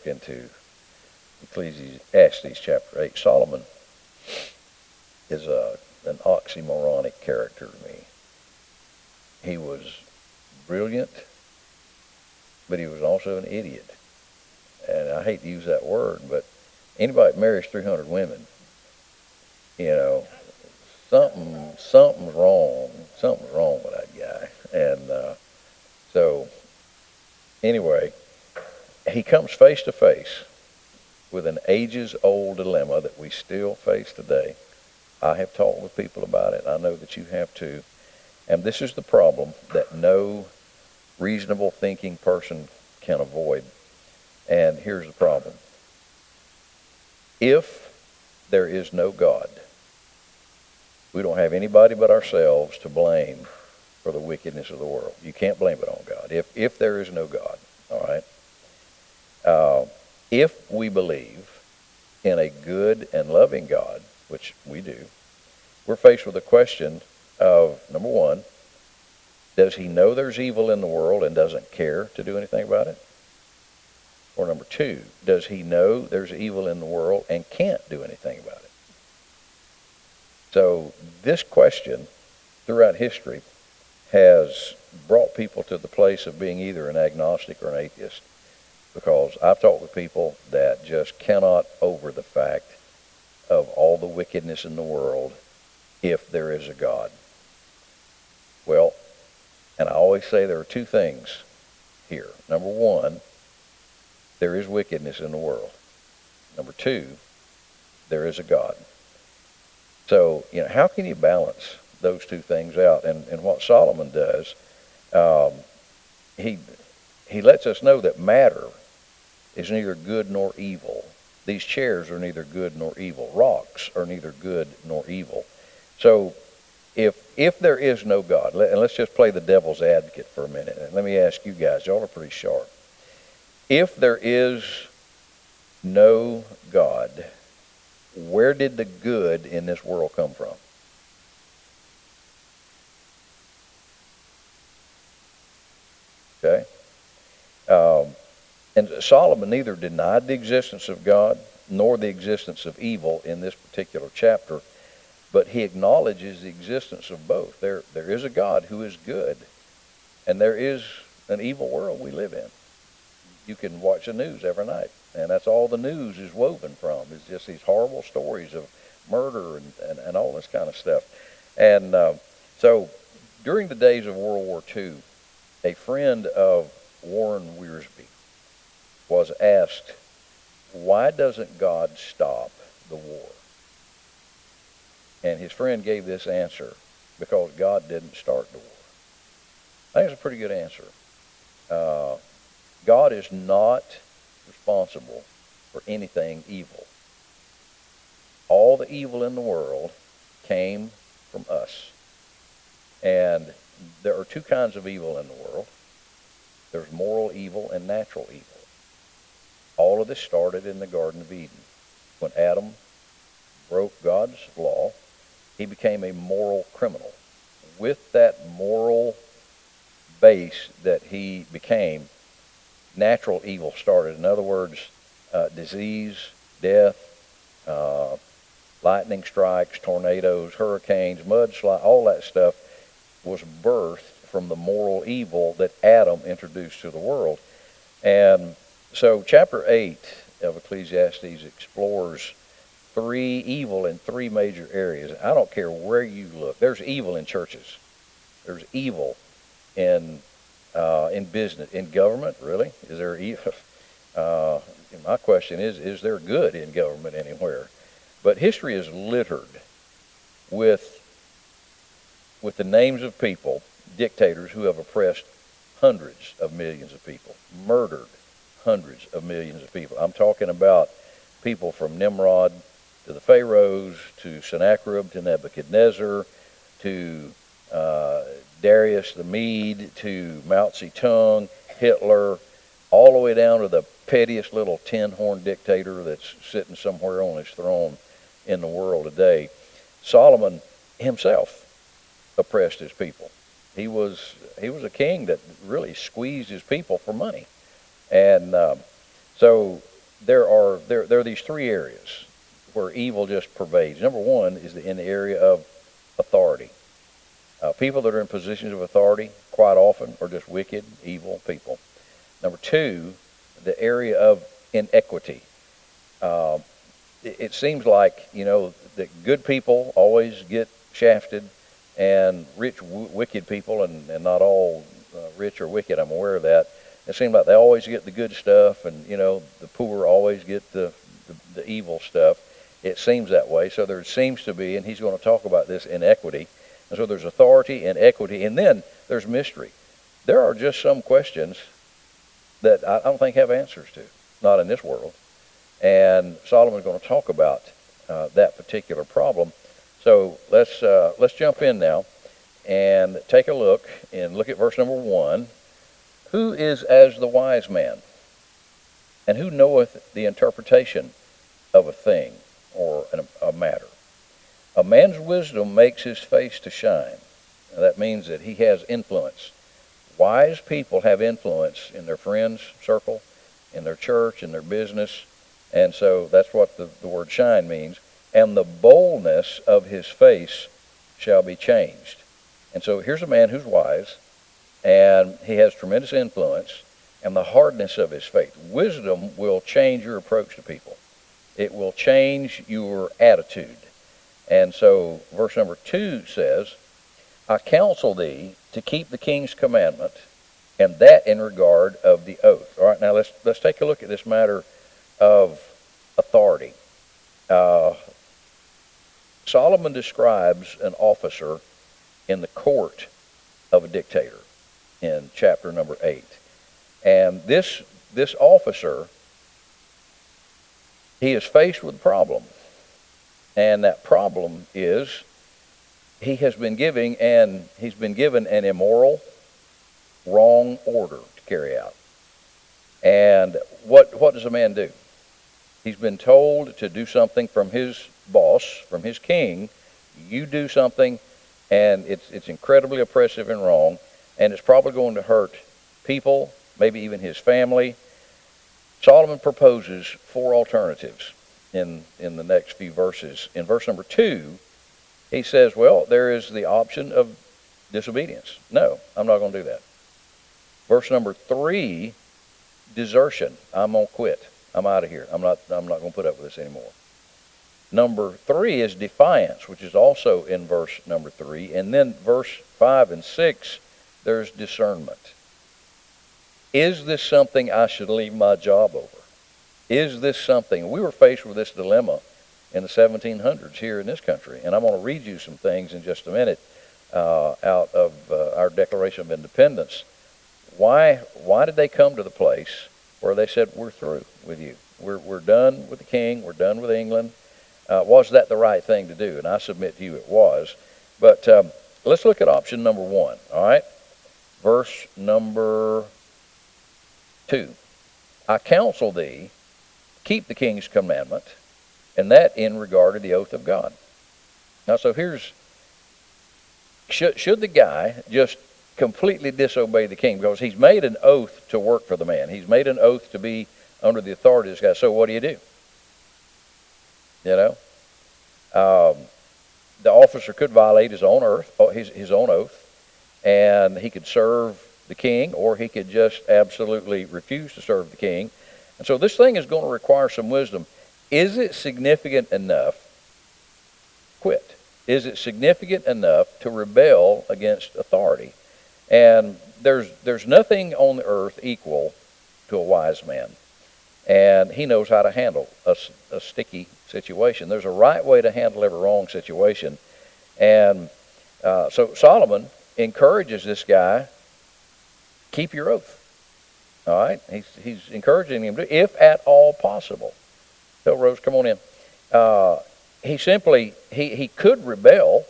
look into Ecclesiastes chapter 8. Solomon is an oxymoronic character to me. He was brilliant, but he was also an idiot. And I hate to use that word, but anybody that marries 300 women, something's wrong. Something's wrong with that guy. And so, anyway, he comes face to face with an ages-old dilemma that we still face today. I have talked with people about it. I know that you have too. And this is the problem that no reasonable thinking person can avoid. And here's the problem. If there is no God, we don't have anybody but ourselves to blame for the wickedness of the world. You can't blame it on God. If there is no God, all right? If we believe in a good and loving God, which we do, we're faced with a question of, number one, does he know there's evil in the world and doesn't care to do anything about it? Or number two, does he know there's evil in the world and can't do anything about it? So this question throughout history has brought people to the place of being either an agnostic or an atheist, because I've talked with people that just cannot over the fact of all the wickedness in the world if there is a God. Well, and I always say there are two things here. Number one, there is wickedness in the world. Number two, there is a God. So, how can you balance those two things out? And what Solomon does, he lets us know that matter is neither good nor evil. These chairs are neither good nor evil. Rocks are neither good nor evil. So if there is no God, and let's just play the devil's advocate for a minute, and let me ask you guys, y'all are pretty sharp. If there is no God, where did the good in this world come from? Okay? And Solomon neither denied the existence of God nor the existence of evil in this particular chapter, but he acknowledges the existence of both. There is a God who is good, and there is an evil world we live in. You can watch the news every night, and that's all the news is woven from. It's just these horrible stories of murder and all this kind of stuff. And so during the days of World War II, a friend of Warren Wiersbe was asked, why doesn't God stop the war? And his friend gave this answer, because God didn't start the war. I think it's a pretty good answer. God is not responsible for anything evil. All the evil in the world came from us. And there are two kinds of evil in the world. There's moral evil and natural evil. All of this started in the Garden of Eden. When Adam broke God's law, he became a moral criminal. With that moral base that he became, natural evil started. In other words, disease, death, lightning strikes, tornadoes, hurricanes, mudslide, all that stuff was birthed from the moral evil that Adam introduced to the world. And so chapter 8 of Ecclesiastes explores evil in three major areas. I don't care where you look. There's evil in churches. There's evil in business, in government. Really, is there evil? My question is there good in government anywhere? But history is littered with the names of people, dictators who have oppressed hundreds of millions of people, murdered hundreds of millions of people. I'm talking about people from Nimrod to the Pharaohs, to Sennacherib, to Nebuchadnezzar, to Darius the Mede, to Mao Zedong, Hitler, all the way down to the pettiest little tin-horn dictator that's sitting somewhere on his throne in the world today. Solomon himself oppressed his people. He was a king that really squeezed his people for money. And so there are these three areas where evil just pervades. Number one is in the area of authority. People that are in positions of authority quite often are just wicked, evil people. Number two, the area of inequity. It seems like, that good people always get shafted, and rich, wicked people, and not all rich or wicked, I'm aware of that. It seems like they always get the good stuff, and, the poor always get the evil stuff. It seems that way. So there seems to be, and he's going to talk about this inequity. And so there's authority and equity, and then there's mystery. There are just some questions that I don't think have answers to, not in this world. And Solomon's going to talk about that particular problem. So let's jump in now and take a look at verse number 1. Who is as the wise man? And who knoweth the interpretation of a thing or a matter? A man's wisdom makes his face to shine. Now, that means that he has influence. Wise people have influence in their friends' circle, in their church, in their business. And so that's what the word shine means. And the boldness of his face shall be changed. And so here's a man who's wise, and he has tremendous influence, and the hardness of his faith. Wisdom will change your approach to people. It will change your attitude. And so verse number 2 says, I counsel thee to keep the king's commandment, and that in regard of the oath. All right, now let's take a look at this matter of authority. Solomon describes an officer in the court of a dictator in chapter number 8. And this officer, he is faced with a problem. And that problem is he's been given an immoral, wrong order to carry out. And what does a man do? He's been told to do something from his boss, from his king. You do something, and it's incredibly oppressive and wrong, and it's probably going to hurt people, maybe even his family. Solomon proposes 4 alternatives in the next few verses. In verse number 2, he says, well, there is the option of disobedience. No, I'm not going to do that. Verse number 3, desertion. I'm going to quit. I'm out of here. I'm not going to put up with this anymore. Number 3 is defiance, which is also in verse number 3. And then verse 5 and 6, there's discernment. Is this something I should leave my job over? Is this something? We were faced with this dilemma in the 1700s here in this country. And I'm going to read you some things in just a minute out of our Declaration of Independence. Why did they come to the place where they said, we're through with you? We're done with the king. We're done with England. Was that the right thing to do? And I submit to you it was. But let's look at option number 1, all right? Verse number 2. I counsel thee, keep the king's commandment, and that in regard to the oath of God. Now, so should the guy just completely disobey the king? Because he's made an oath to work for the man. He's made an oath to be under the authority of this guy. So what do you do? The officer could violate his own oath, and he could serve the king, or he could just absolutely refuse to serve the king. And so this thing is going to require some wisdom. Is it significant enough? Quit. Is it significant enough to rebel against authority? And there's nothing on the earth equal to a wise man. And he knows how to handle a sticky situation. There's a right way to handle every wrong situation. And so Solomon encourages this guy, keep your oath. All right? He's encouraging him to, if at all possible. So, Rose, come on in. He could rebel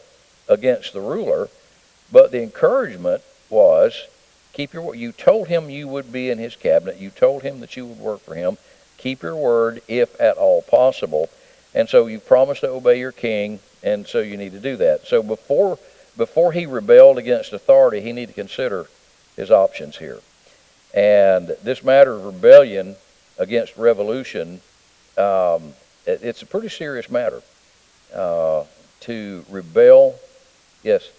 against the ruler, but the encouragement was, keep your word. You told him you would be in his cabinet. You told him that you would work for him. Keep your word if at all possible. And so you promised to obey your king, and so you need to do that. So before he rebelled against authority, he needed to consider his options here. And this matter of rebellion against revolution, it's a pretty serious matter. To rebel, yes.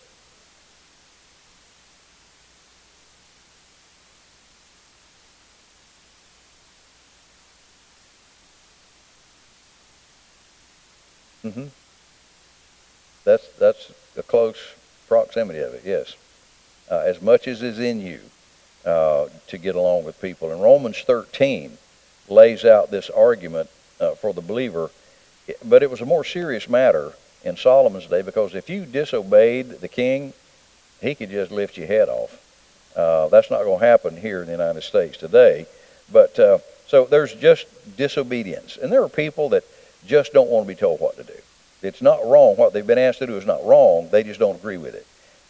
hmm That's a close proximity of it, yes. As much as is in you to get along with people. And Romans 13 lays out this argument for the believer, but it was a more serious matter in Solomon's day, because if you disobeyed the king, he could just lift your head off. That's not going to happen here in the United States today. But so there's just disobedience. And there are people that just don't want to be told what to do. It's not wrong. What they've been asked to do is not wrong. They just don't agree with it.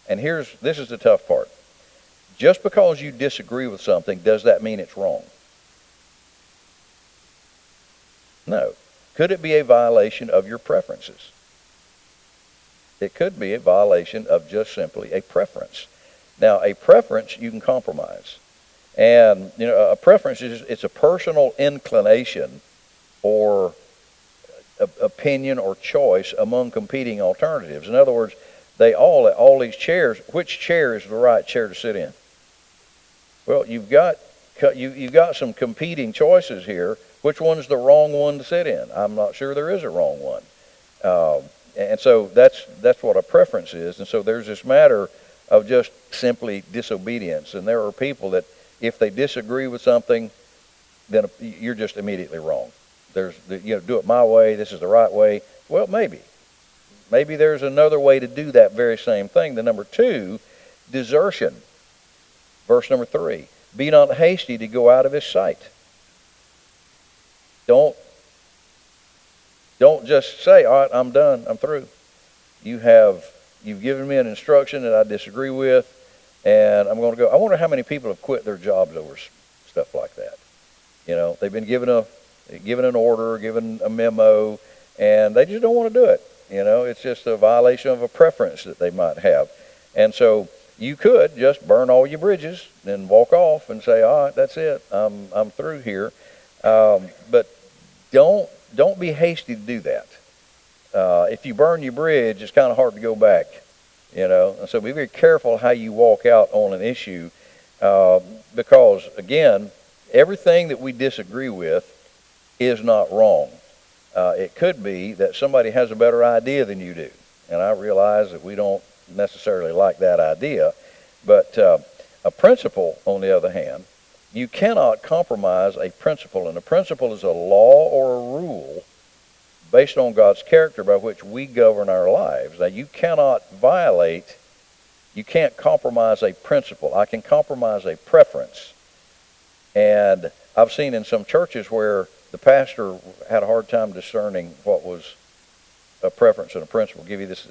And this is the tough part. Just because you disagree with something, does that mean it's wrong? No. Could it be a violation of your preferences? It could be a violation of just simply a preference. Now, a preference you can compromise. And, a preference it's a personal inclination or opinion or choice among competing alternatives. In other words, all these chairs, which chair is the right chair to sit in? Well, you've got some competing choices here. Which one's the wrong one to sit in? I'm not sure there is a wrong one. And so that's what a preference is. And so there's this matter of just simply disobedience. And there are people that if they disagree with something, then you're just immediately wrong. Do it my way. This is the right way. Well, maybe. Maybe there's another way to do that very same thing. The number 2, desertion. Verse number 3, be not hasty to go out of his sight. Don't just say, all right, I'm done, I'm through. You've given me an instruction that I disagree with, and I'm going to go. I wonder how many people have quit their jobs over stuff like that. They've been given an order, given a memo, and they just don't want to do it. It's just a violation of a preference that they might have. And so you could just burn all your bridges and walk off and say, all right, that's it. I'm through here. But don't be hasty to do that. If you burn your bridge, it's kind of hard to go back. And so be very careful how you walk out on an issue, because, again, everything that we disagree with is not wrong. It could be that somebody has a better idea than you do. And I realize that we don't necessarily like that idea. But a principle, on the other hand, you cannot compromise a principle. And a principle is a law or a rule based on God's character by which we govern our lives. Now, you can't compromise a principle. I can compromise a preference. And I've seen in some churches where the pastor had a hard time discerning what was a preference and a principle. I'll give you this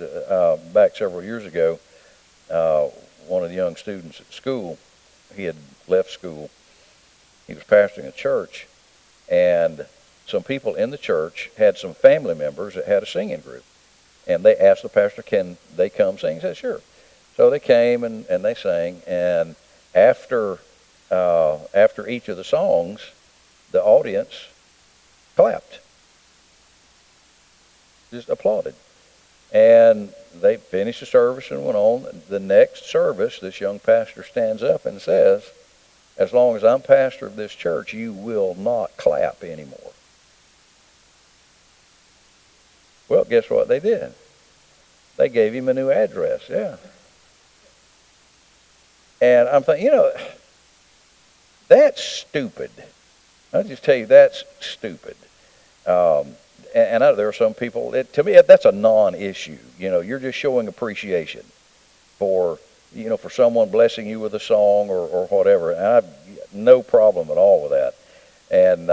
back several years ago. One of the young students at school, he had left school. He was pastoring a church, and some people in the church had some family members that had a singing group. And they asked the pastor, can they come sing? He said, sure. So they came and they sang, and after each of the songs, the audience clapped, just applauded. And they finished the service and went on. The next service, this young pastor stands up and says, as long as I'm pastor of this church, you will not clap anymore. Well, guess what they did? They gave him a new address, yeah. And I'm thinking, that's stupid. I'll just tell you, that's stupid. And there are some people, to me, that's a non-issue. You're just showing appreciation for someone blessing you with a song or whatever. And I have no problem at all with that. And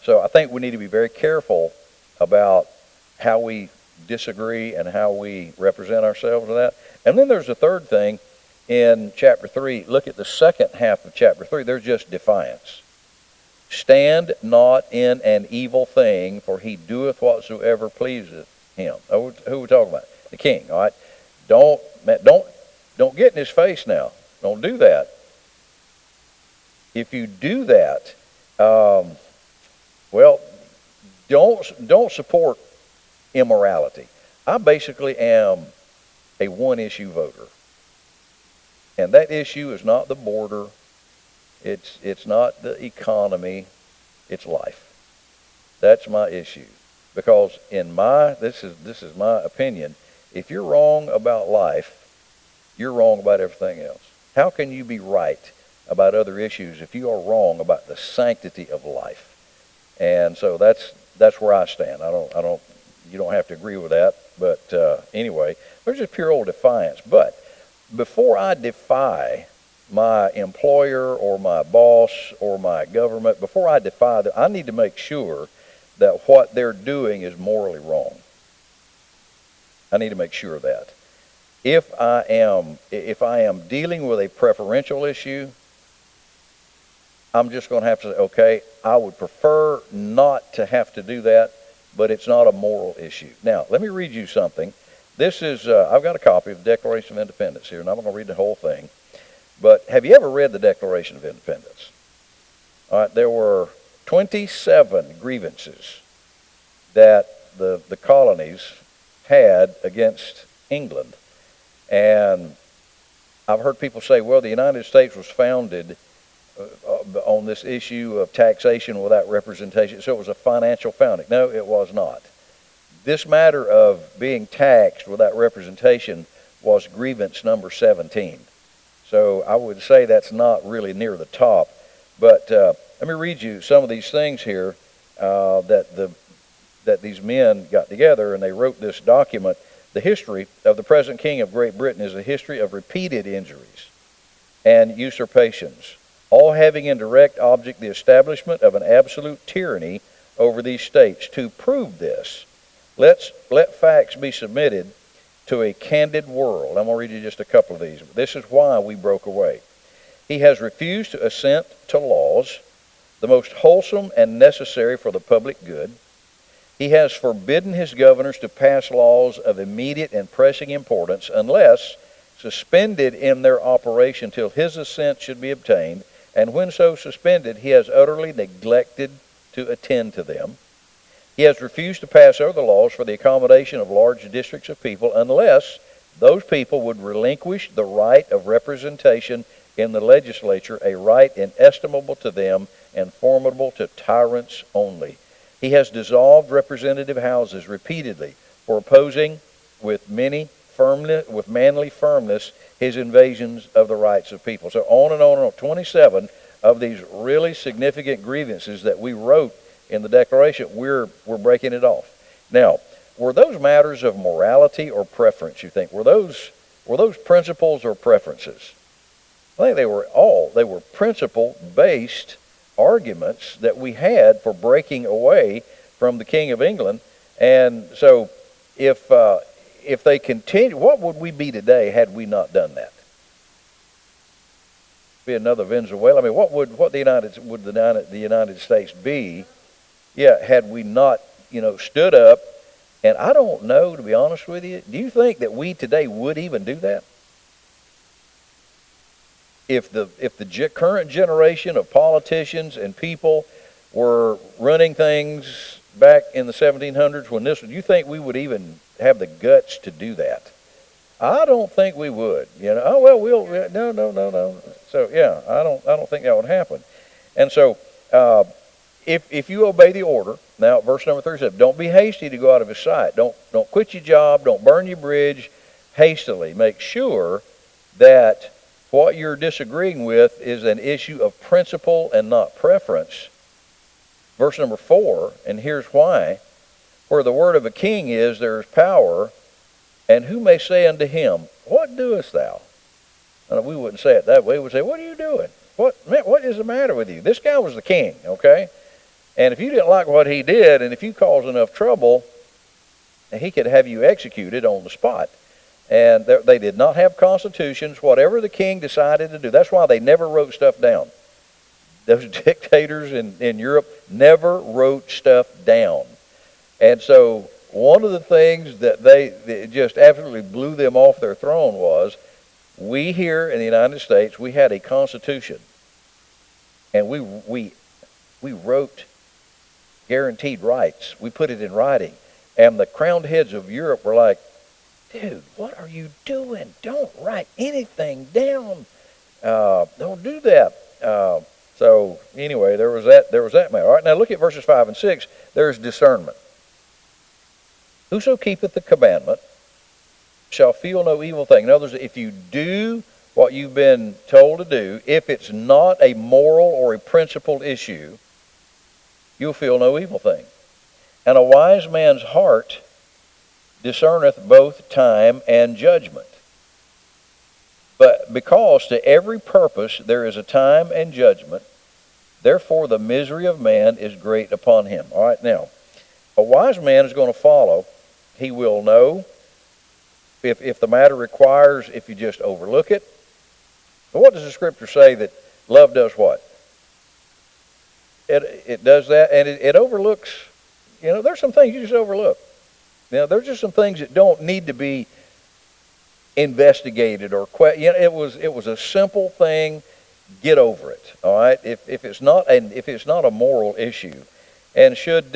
so I think we need to be very careful about how we disagree and how we represent ourselves with that. And then there's a third thing in chapter 3. Look at the second half of chapter 3. There's just defiance. Stand not in an evil thing, for he doeth whatsoever pleaseth him. Who are we talking about? The king, all right? Don't get in his face now. Don't do that. If you do that, Well, don't support immorality. I basically am a one-issue voter. And that issue is not the border, it's not the economy, it's life. That's my issue. Because this is my opinion, if you're wrong about life, you're wrong about everything else. How can you be right about other issues if you are wrong about the sanctity of life? And so that's where I stand. You don't have to agree with that, but anyway, there's just pure old defiance. But before I defy my employer or my boss or my government, before I defy them, I need to make sure that what they're doing is morally wrong. I need to make sure of that. If I am dealing with a preferential issue, I'm just going to have to say, okay, I would prefer not to have to do that, but it's not a moral issue. Now, let me read you something. This is, I've got a copy of the Declaration of Independence here, and I'm not going to read the whole thing. But have you ever read the Declaration of Independence? All right, there were 27 grievances that the colonies had against England. And I've heard people say, well, the United States was founded on this issue of taxation without representation, so it was a financial founding. No, it was not. This matter of being taxed without representation was grievance number 17. So I would say that's not really near the top. But let me read you some of these things here that these men got together, and they wrote this document. The history of the present King of Great Britain is a history of repeated injuries and usurpations, all having in direct object the establishment of an absolute tyranny over these states. To prove this, let facts be submitted to a candid world. I'm going to read you just a couple of these. This is why we broke away. He has refused to assent to laws, the most wholesome and necessary for the public good. He has forbidden his governors to pass laws of immediate and pressing importance unless suspended in their operation till his assent should be obtained, and when so suspended, he has utterly neglected to attend to them. He has refused to pass other laws for the accommodation of large districts of people unless those people would relinquish the right of representation in the legislature, a right inestimable to them and formidable to tyrants only. He has dissolved representative houses repeatedly for opposing with manly firmness his invasions of the rights of people. So on and on and on. 27 of these really significant grievances that we wrote in the Declaration, we're breaking it off. Now, were those matters of morality or preference, you think? Were those principles or preferences? I think they were principle-based arguments that we had for breaking away from the King of England. And so if they continue, what would we be today had we not done that? Be another Venezuela. I mean, what would the United States be? Yeah, had we not, stood up. And I don't know, to be honest with you. Do you think that we today would even do that? If the current generation of politicians and people were running things back in the 1700s when do you think we would even have the guts to do that? I don't think we would. No. So yeah, I don't think that would happen. And so if you obey the order, now verse number 3 says, don't be hasty to go out of his sight. Don't quit your job. Don't burn your bridge hastily. Make sure that what you're disagreeing with is an issue of principle and not preference. Verse number 4, and here's why. Where the word of a king is, there is power, and who may say unto him, what doest thou? And we wouldn't say it that way. We would say, what are you doing? What is the matter with you? This guy was the king, okay? And if you didn't like what he did, and if you caused enough trouble, he could have you executed on the spot. And they did not have constitutions. Whatever the king decided to do, that's why they never wrote stuff down. Those dictators in Europe never wrote stuff down. And so one of the things that just absolutely blew them off their throne was, we here in the United States, we had a constitution. And we wrote guaranteed rights. We put it in writing. And the crowned heads of Europe were like, dude, what are you doing? Don't write anything down. Don't do that. So anyway, there was that matter. All right, now look at verses 5 and 6. There's discernment. Whoso keepeth the commandment shall feel no evil thing. In other words, if you do what you've been told to do, if it's not a moral or a principled issue, you'll feel no evil thing. And a wise man's heart discerneth both time and judgment. But because to every purpose there is a time and judgment, therefore the misery of man is great upon him. All right, now, a wise man is going to follow. He will know if the matter requires, if you just overlook it. But what does the Scripture say that love does what? It does that, and it overlooks, there's some things you just overlook. There's just some things that don't need to be investigated or it was a simple thing. Get over it. All right. If it's not a moral issue, and should,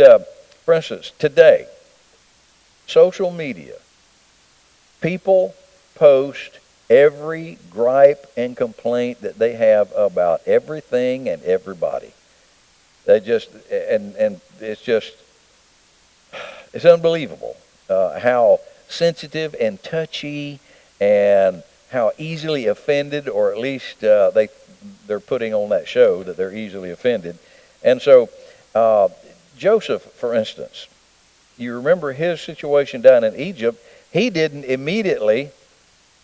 for instance, today, social media, people post every gripe and complaint that they have about everything and everybody. They just and it's unbelievable how sensitive and touchy and how easily offended, or at least they're putting on that show that they're easily offended. And so Joseph, for instance, you remember his situation down in Egypt. He didn't immediately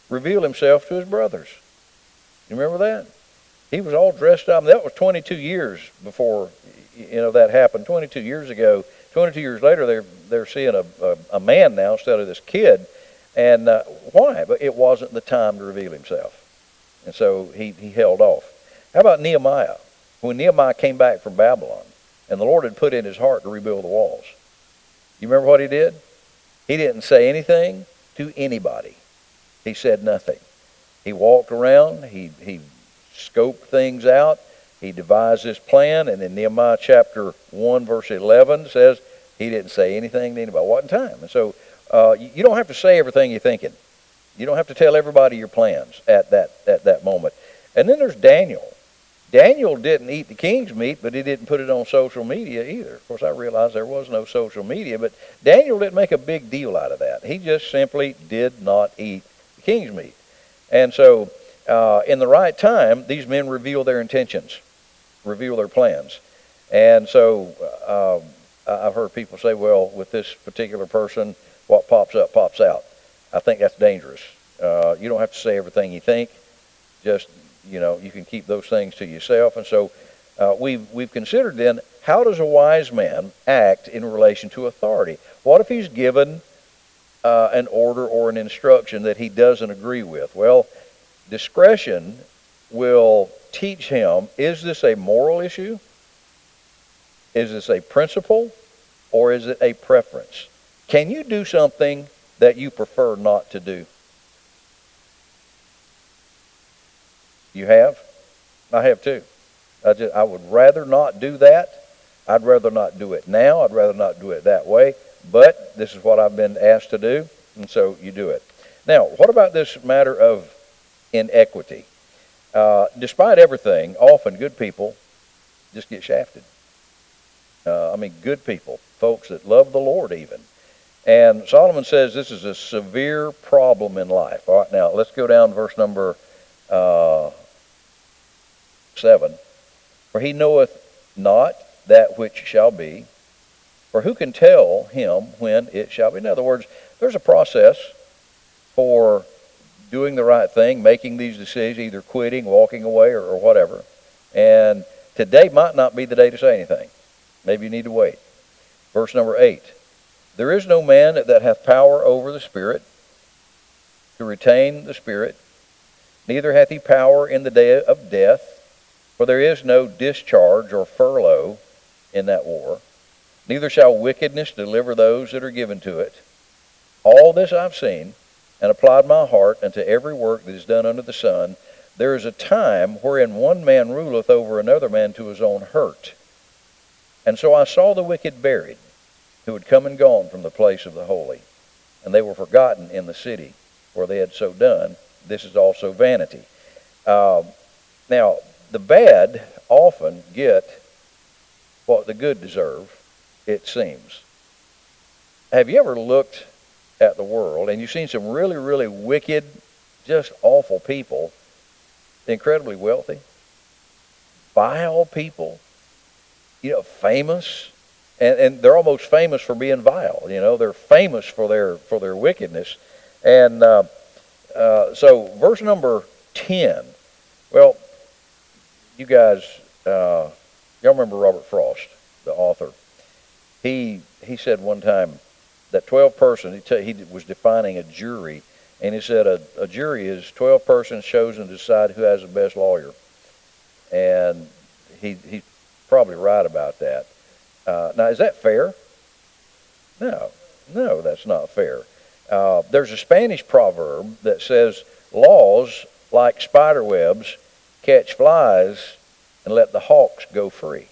reveal himself to his brothers. You remember that? He was all dressed up. That was 22 years before that happened. 22 years ago. 22 years later, they're seeing a man now instead of this kid. And why? But it wasn't the time to reveal himself. And so he held off. How about Nehemiah? When Nehemiah came back from Babylon, and the Lord had put in his heart to rebuild the walls. You remember what he did? He didn't say anything to anybody. He said nothing. He walked around. He scoped things out. He devised this plan. And in Nehemiah chapter 1, verse 11 says he didn't say anything to anybody. Wasn't time. And so you don't have to say everything you're thinking. You don't have to tell everybody your plans at that moment. And then there's Daniel. Daniel didn't eat the king's meat, but he didn't put it on social media either. Of course, I realized there was no social media, but Daniel didn't make a big deal out of that. He just simply did not eat the king's meat. And so in the right time, these men reveal their intentions, reveal their plans. And so I've heard people say, well, with this particular person, what pops up, pops out. I think that's dangerous. You don't have to say everything you think. Just, you can keep those things to yourself. And so we've considered then, how does a wise man act in relation to authority? What if he's given an order or an instruction that he doesn't agree with? Well, discretion will teach him, is this a moral issue? Is this a principle? Or is it a preference? Can you do something that you prefer not to do? You have? I have too. I would rather not do that. I'd rather not do it now. I'd rather not do it that way. But this is what I've been asked to do, and so you do it. Now, what about this matter of inequity? Despite everything, often good people just get shafted. Good people, folks that love the Lord even. And Solomon says this is a severe problem in life. All right, now let's go down to verse number 7. For he knoweth not that which shall be, for who can tell him when it shall be? In other words, there's a process for doing the right thing, making these decisions, either quitting, walking away, or whatever. And today might not be the day to say anything. Maybe you need to wait. Verse number 8. There is no man that hath power over the Spirit to retain the Spirit, neither hath he power in the day of death, for there is no discharge or furlough in that war. Neither shall wickedness deliver those that are given to it. All this I've seen, and applied my heart unto every work that is done under the sun. There is a time wherein one man ruleth over another man to his own hurt. And so I saw the wicked buried, who had come and gone from the place of the holy, and they were forgotten in the city where they had so done. This is also vanity. Now, the bad often get what the good deserve, it seems. Have you ever looked at the world and you've seen some really, really wicked, just awful people, incredibly wealthy, vile people, famous, and they're almost famous for being vile. They're famous for their wickedness. And so verse number 10. Well, you guys, y'all remember Robert Frost, the author. He said one time that 12 persons, he was defining a jury, and he said a jury is 12 persons chosen to decide who has the best lawyer. And he's probably right about that. Now, is that fair? No, that's not fair. There's a Spanish proverb that says, laws, like spider webs, catch flies and let the hawks go free.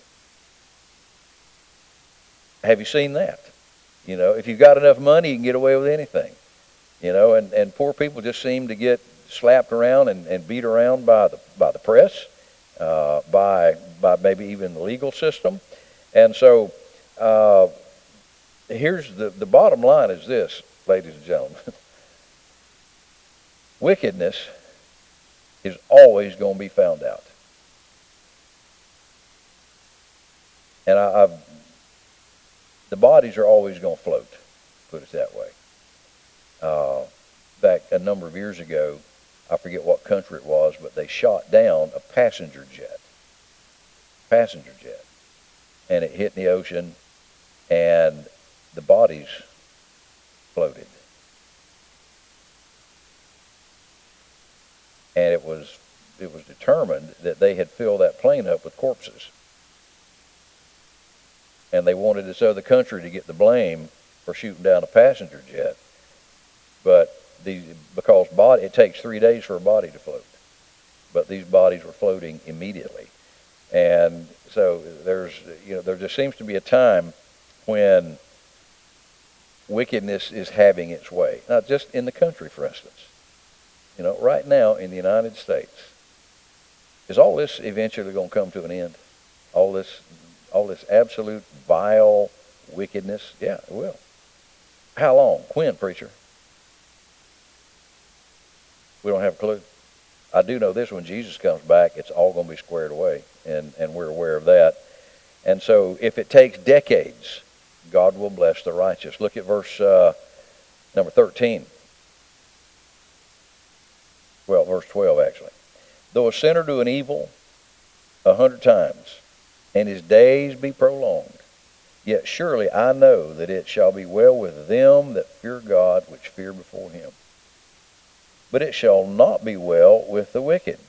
Have you seen that? If you've got enough money, you can get away with anything. And poor people just seem to get slapped around and beat around by the press, by maybe even the legal system. And so here's the bottom line is this, ladies and gentlemen. Wickedness is always going to be found out. And the bodies are always going to float, put it that way. Back a number of years ago, I forget what country it was, but they shot down a passenger jet. And it hit in the ocean, and the bodies floated. And it was determined that they had filled that plane up with corpses. And they wanted this other country to get the blame for shooting down a passenger jet. But because it takes 3 days for a body to float. But these bodies were floating immediately. And so there just seems to be a time when wickedness is having its way. Not just in the country, for instance. Right now in the United States, is all this eventually going to come to an end? All this absolute vile wickedness? Yeah, it will. How long? When, preacher? We don't have a clue. I do know this: when Jesus comes back, it's all going to be squared away, and we're aware of that. And so if it takes decades, God will bless the righteous. Look at verse number 13. Well, verse 12, actually. Though a sinner do an evil 100 times, and his days be prolonged, yet surely I know that it shall be well with them that fear God, which fear before him. But it shall not be well with the wicked,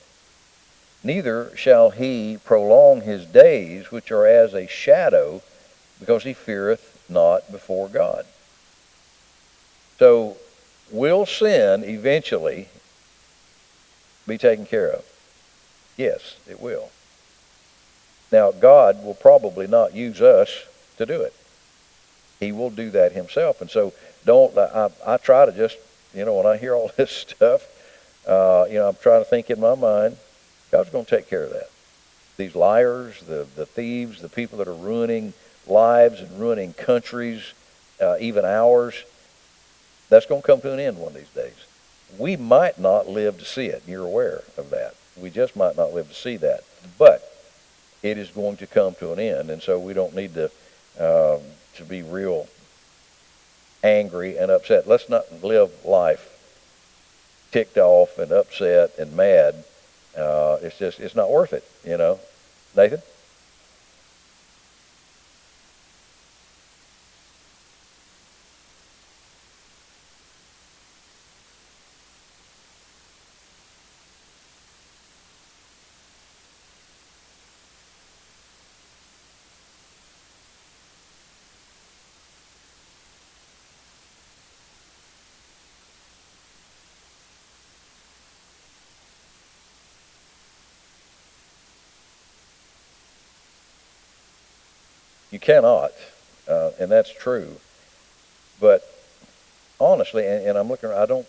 neither shall he prolong his days, which are as a shadow, because he feareth not before God. So, will sin eventually be taken care of? Yes, it will. Now, God will probably not use us to do it. He will do that himself. And so I try to just, when I hear all this stuff, I'm trying to think in my mind, God's going to take care of that. These liars, the thieves, the people that are ruining lives and ruining countries, even ours, that's going to come to an end one of these days. We might not live to see it. You're aware of that. We just might not live to see that. But it is going to come to an end, and so we don't need to be real angry and upset. Let's not live life ticked off and upset and mad. It's not worth it, Nathan? You cannot, and that's true. But honestly, and I'm looking, I don't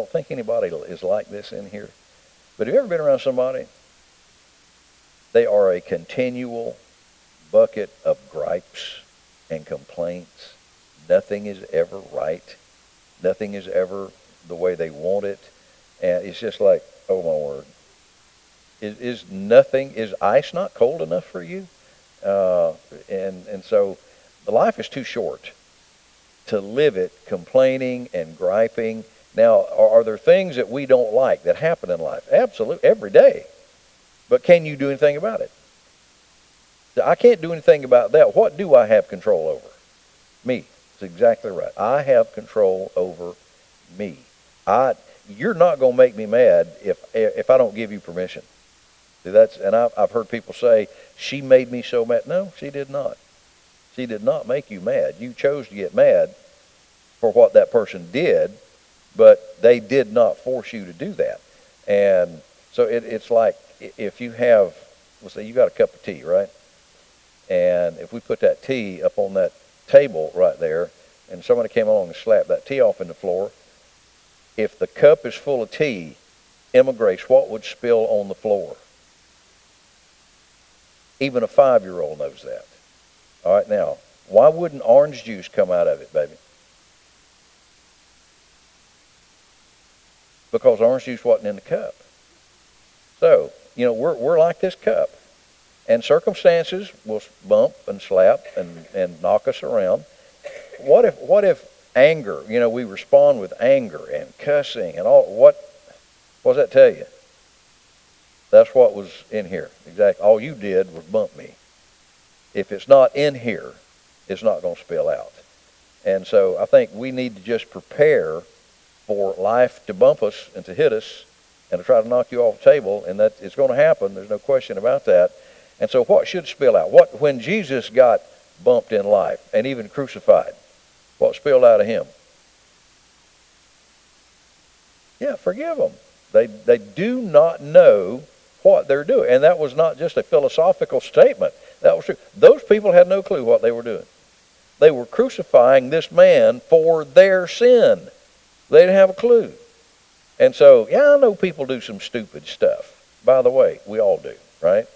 think anybody is like this in here. But have you ever been around somebody? They are a continual bucket of gripes and complaints. Nothing is ever right. Nothing is ever the way they want it. And it's just like, oh my word. Is ice not cold enough for you? And so the life is too short to live it complaining and griping. Now, are there things that we don't like that happen in life? Absolutely, every day. But can you do anything about it? I can't do anything about that. What do I have control over? Me. That's exactly right. I have control over me. You're not going to make me mad if I don't give you permission. See, I've heard people say, she made me so mad. No, she did not. She did not make you mad. You chose to get mad for what that person did, but they did not force you to do that. And so it's like if you have, let's say you got a cup of tea, right? And if we put that tea up on that table right there, and somebody came along and slapped that tea off in the floor, if the cup is full of tea, Emma Grace, what would spill on the floor? Even a 5-year-old knows that. All right, now, why wouldn't orange juice come out of it, baby? Because orange juice wasn't in the cup. So, we're like this cup. And circumstances will bump and slap and knock us around. What if anger, we respond with anger and cussing and all, what does that tell you? That's what was in here. Exactly. All you did was bump me. If it's not in here, it's not going to spill out. And so I think we need to just prepare for life to bump us and to hit us and to try to knock you off the table, and that it's going to happen. There's no question about that. And so what should spill out? When Jesus got bumped in life and even crucified, what spilled out of him? Yeah, forgive them. They do not know what they're doing. And that was not just a philosophical statement. That was true. Those people had no clue what they were doing. They were crucifying this man for their sin. They didn't have a clue. And so, I know people do some stupid stuff. By the way, we all do, right?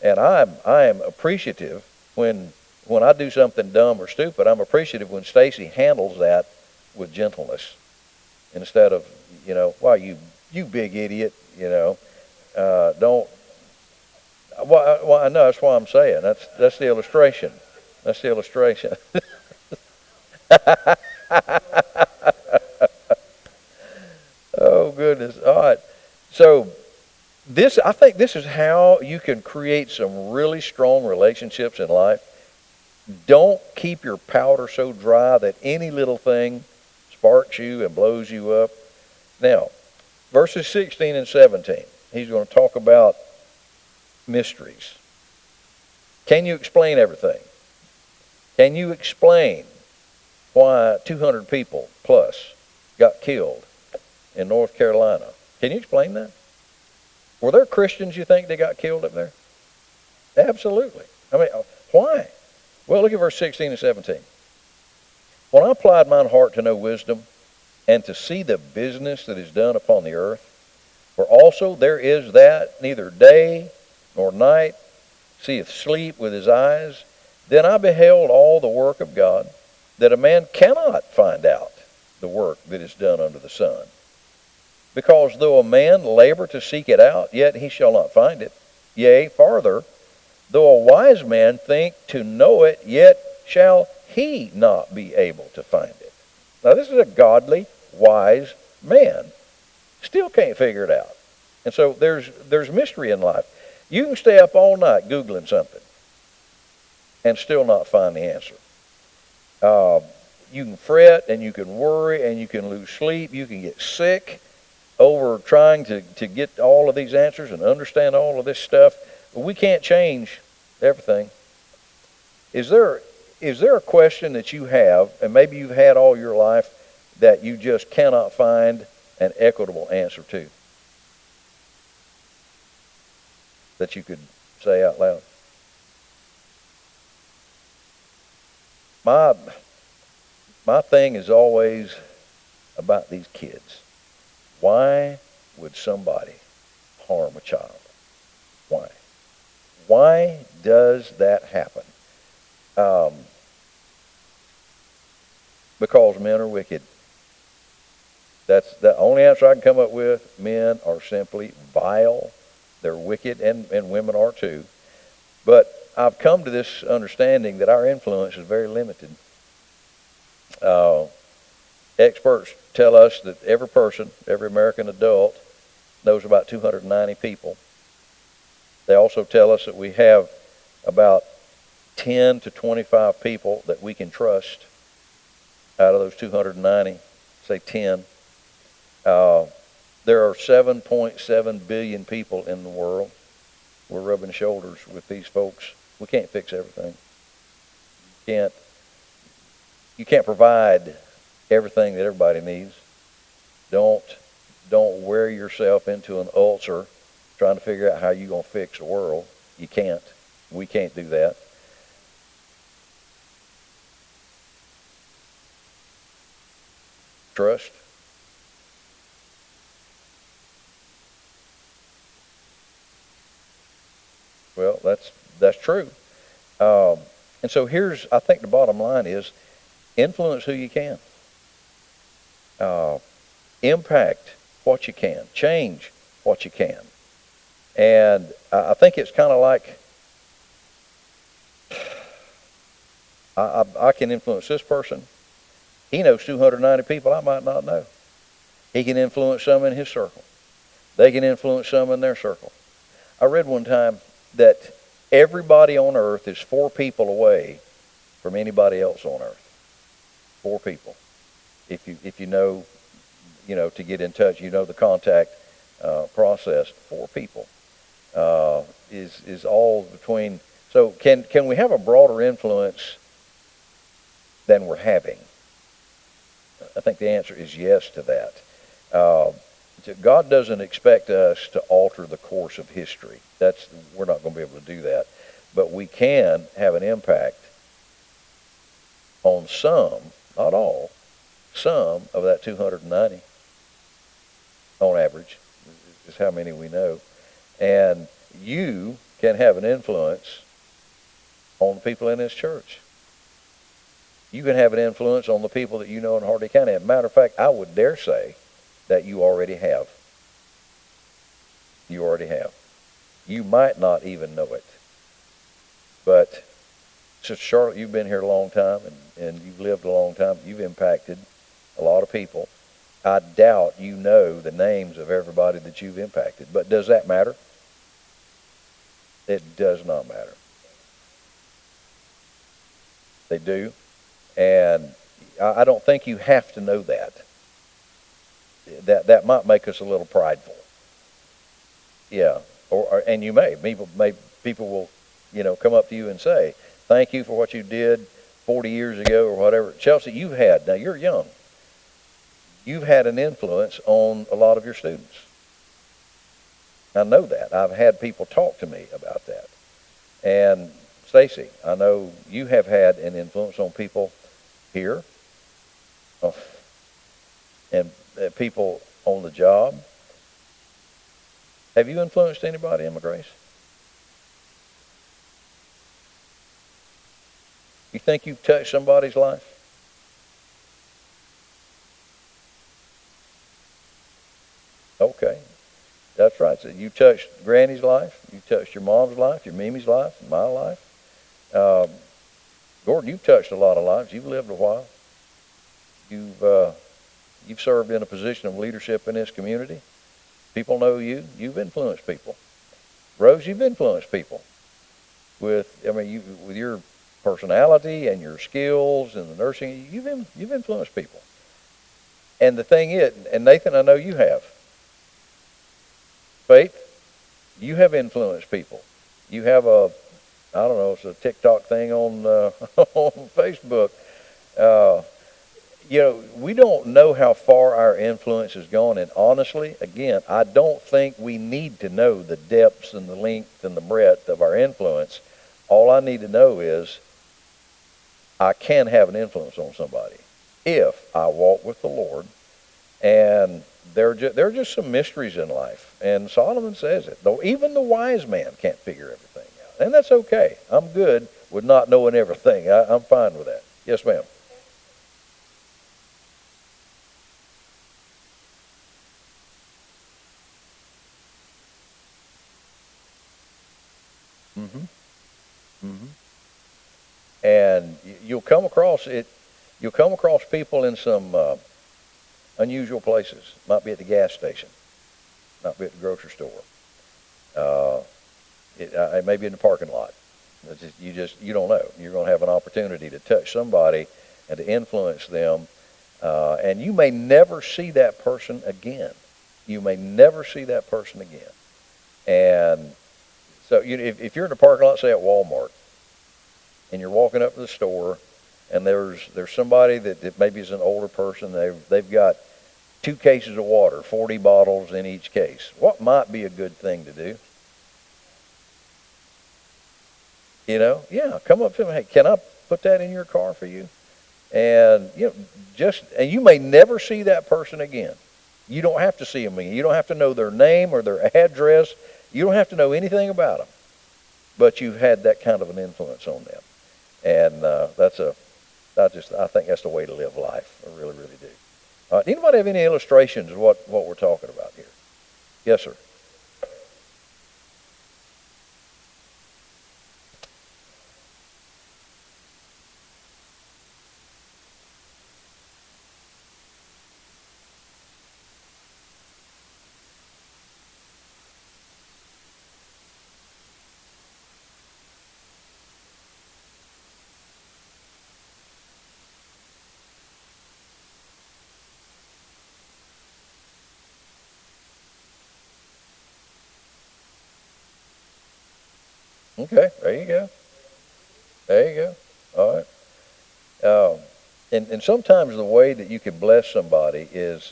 And I am appreciative when I do something dumb or stupid. I'm appreciative when Stacy handles that with gentleness instead of, why you big idiot, don't. Well, I know that's why I'm saying that's the illustration. That's the illustration. Oh goodness! All right, so. I think this is how you can create some really strong relationships in life. Don't keep your powder so dry that any little thing sparks you and blows you up. Now, verses 16 and 17, he's going to talk about mysteries. Can you explain everything? Can you explain why 200 people plus got killed in North Carolina? Can you explain that? Were there Christians, you think, that got killed up there? Absolutely. I mean, why? Well, look at verse 16 and 17. When I applied mine heart to know wisdom, and to see the business that is done upon the earth, for also there is that neither day nor night seeth sleep with his eyes, then I beheld all the work of God, that a man cannot find out the work that is done under the sun. Because though a man labor to seek it out, yet he shall not find it. Yea, farther, though a wise man think to know it, yet shall he not be able to find it. Now this is a godly, wise man. Still can't figure it out. And so there's mystery in life. You can stay up all night Googling something and still not find the answer. You can fret and you can worry and you can lose sleep. You can get sick over trying to get all of these answers and understand all of this stuff. But we can't change everything. Is there a question that you have, and maybe you've had all your life, that you just cannot find an equitable answer to? That you could say out loud? my thing is always about these kids. Why would somebody harm a child? Why? Why does that happen? Because men are wicked. That's the only answer I can come up with. Men are simply vile. They're wicked, and women are too. But I've come to this understanding that our influence is very limited. Experts tell us that every person, every American adult, knows about 290 people. They also tell us that we have about 10 to 25 people that we can trust out of those 290, say 10. There are 7.7 billion people in the world. We're rubbing shoulders with these folks. We can't fix everything. You can't provide everything that everybody needs. Don't wear yourself into an ulcer trying to figure out how you're going to fix the world. You can't. We can't do that. Trust. Well, that's true. And so here's, I think the bottom line is, influence who you can. Impact what you can. Change what you can. And I think it's kind of like, I can influence this person. He knows 290 people I might not know. He can influence some in his circle. They can influence some in their circle. I read one time that everybody on earth is 4 people away from anybody else on earth. 4 people. If you know, to get in touch, the contact process. 4 people is all between. So can we have a broader influence than we're having? I think the answer is yes to that. God doesn't expect us to alter the course of history. We're not going to be able to do that. But we can have an impact on some, not all, some of that 290 on average is how many we know. And you can have an influence on the people in this church. You can have an influence on the people that you know in Hardy County. As a matter of fact, I would dare say that you already have. You already have. You might not even know it. But Sister Charlotte, you've been here a long time, and you've lived a long time. You've impacted a lot of people. I doubt you know the names of everybody that you've impacted. But does that matter? It does not matter. They do. And I don't think you have to know that. That might make us a little prideful. Yeah. And you may. People will, come up to you and say, thank you for what you did 40 years ago or whatever. Chelsea, now you're young. You've had an influence on a lot of your students. I know that. I've had people talk to me about that. And Stacy, I know you have had an influence on people here and people on the job. Have you influenced anybody, Emma Grace? You think you've touched somebody's life? Okay, that's right. So you touched Granny's life, you touched your mom's life, your Mimi's life, my life. Gordon, you've touched a lot of lives. You've lived a while. You've served in a position of leadership in this community. People know you. You've influenced people. Rose, you've influenced people with your personality and your skills and the nursing. You've influenced people. And the thing is, and Nathan, I know you have. Faith, you have influenced people. You have it's a TikTok thing on on Facebook. We don't know how far our influence has gone, and honestly, again, I don't think we need to know the depths and the length and the breadth of our influence. All I need to know is I can have an influence on somebody if I walk with the Lord. And there are just some mysteries in life. And Solomon says it. Though even the wise man can't figure everything out. And that's okay. I'm good with not knowing everything. I'm fine with that. Yes, ma'am. Mm-hmm. Mm-hmm. And you'll come across it. You'll come across people in some unusual places. Might be at the gas station. Might be at the grocery store. Uh, it may be in the parking lot. You don't know. You're going to have an opportunity to touch somebody and to influence them, and you may never see that person again. You may never see that person again. And so, if you're in the parking lot, say at Walmart, and you're walking up to the store, and there's somebody that maybe is an older person. They've got 2 cases of water, 40 bottles in each case. What might be a good thing to do? Yeah, come up to them. Hey, can I put that in your car for you? And and you may never see that person again. You don't have to see them again. You don't have to know their name or their address. You don't have to know anything about them. But you've had that kind of an influence on them, and I think that's the way to live life. I really, really do. Anybody have any illustrations of what we're talking about here? Yes, sir. Okay, there you go. There you go. All right. And sometimes the way that you can bless somebody is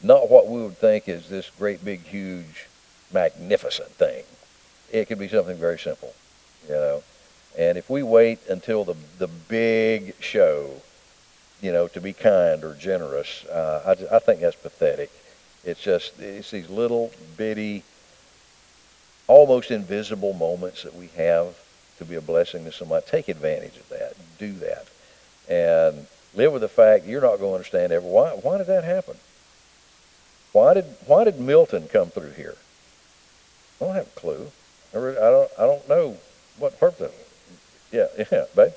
not what we would think is this great, big, huge, magnificent thing. It could be something very simple, you know. And if we wait until the big show, to be kind or generous, I think that's pathetic. It's these little bitty, almost invisible moments that we have to be a blessing to somebody. Take advantage of that. Do that. And live with the fact you're not going to understand why did that happen? Why did Milton come through here? I don't have a clue. I don't know what purpose. Yeah, babe.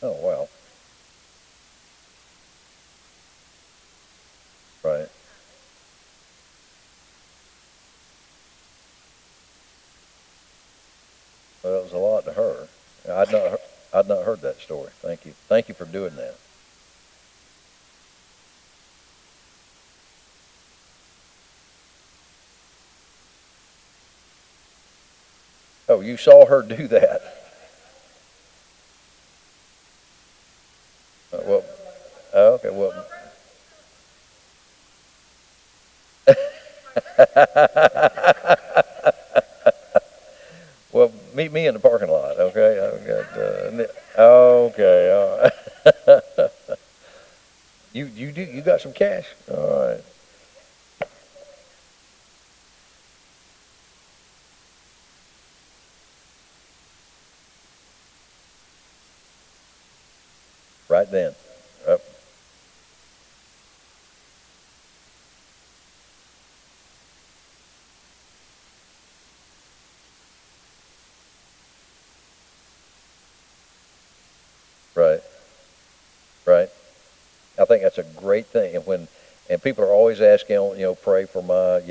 Oh wow. Right. Well, it was a lot to her. I'd not heard that story. Thank you. Thank you for doing that. Oh, you saw her do that. Well, okay. Well, well, meet me in the parking lot. Okay. I've got. Okay. All right. You got some cash? All right. right then. Up. Right. Right. I think that's a great thing. And people are always asking, pray for my,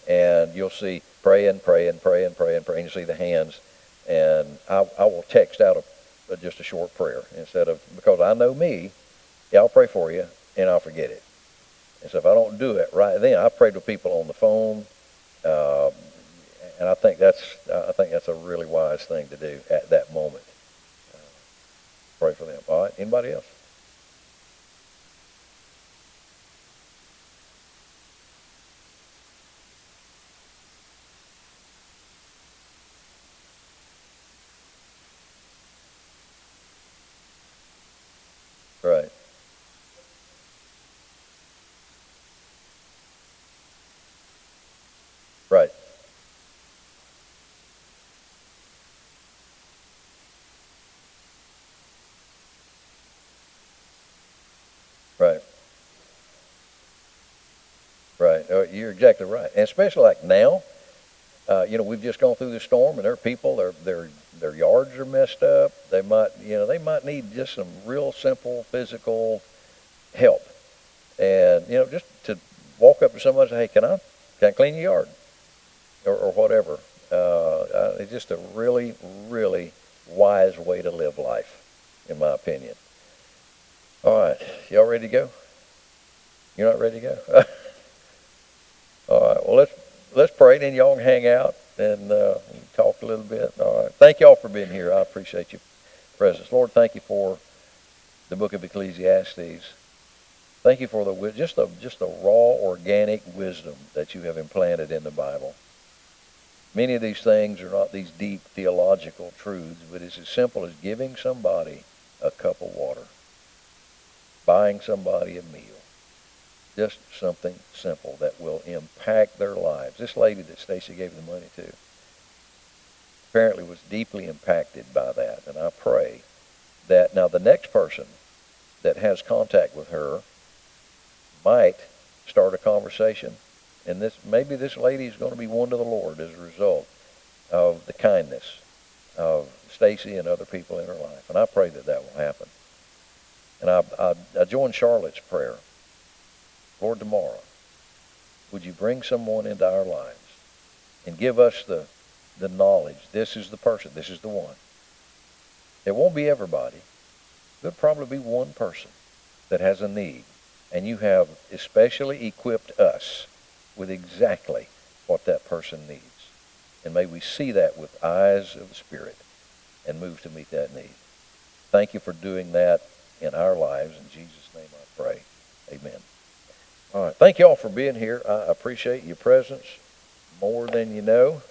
and you'll see praying, praying, praying, praying, praying. You see the hands, and I will text out just a short prayer instead of, because I know me. Yeah, I'll pray for you, and I'll forget it. And so if I don't do it right then, I prayed with people on the phone, uh, and I think that's a really wise thing to do at that moment. Uh, Pray for them. All right. Anybody else? Right. Right. Right. Right. You're exactly right. And especially like now, we've just gone through the storm, and there are people, their yards are messed up. They might need just some real simple physical help, and just to walk up to somebody and say, "Hey, can I clean your yard?" or whatever. It's just a really, really wise way to live life, in my opinion. All right, y'all ready to go? You're not ready to go? All right. Well, let's pray, then y'all can hang out and talk a little bit. All right. Thank y'all for being here. I appreciate your presence. Lord, thank you for the book of Ecclesiastes. Thank you for just the raw, organic wisdom that you have implanted in the Bible. Many of these things are not these deep theological truths, but it's as simple as giving somebody a cup of water, buying somebody a meal. Just something simple that will impact their lives. This lady that Stacy gave the money to apparently was deeply impacted by that. And I pray that now the next person that has contact with her might start a conversation. And maybe this lady is going to be won to the Lord as a result of the kindness of Stacy and other people in her life. And I pray that will happen. And I join Charlotte's prayer. Lord, tomorrow, would you bring someone into our lives and give us the knowledge, this is the person, this is the one. It won't be everybody. There'll probably be one person that has a need, and you have especially equipped us with exactly what that person needs. And may we see that with eyes of the Spirit and move to meet that need. Thank you for doing that in our lives. In Jesus' name I pray. Amen. All right. Thank you all for being here. I appreciate your presence more than you know.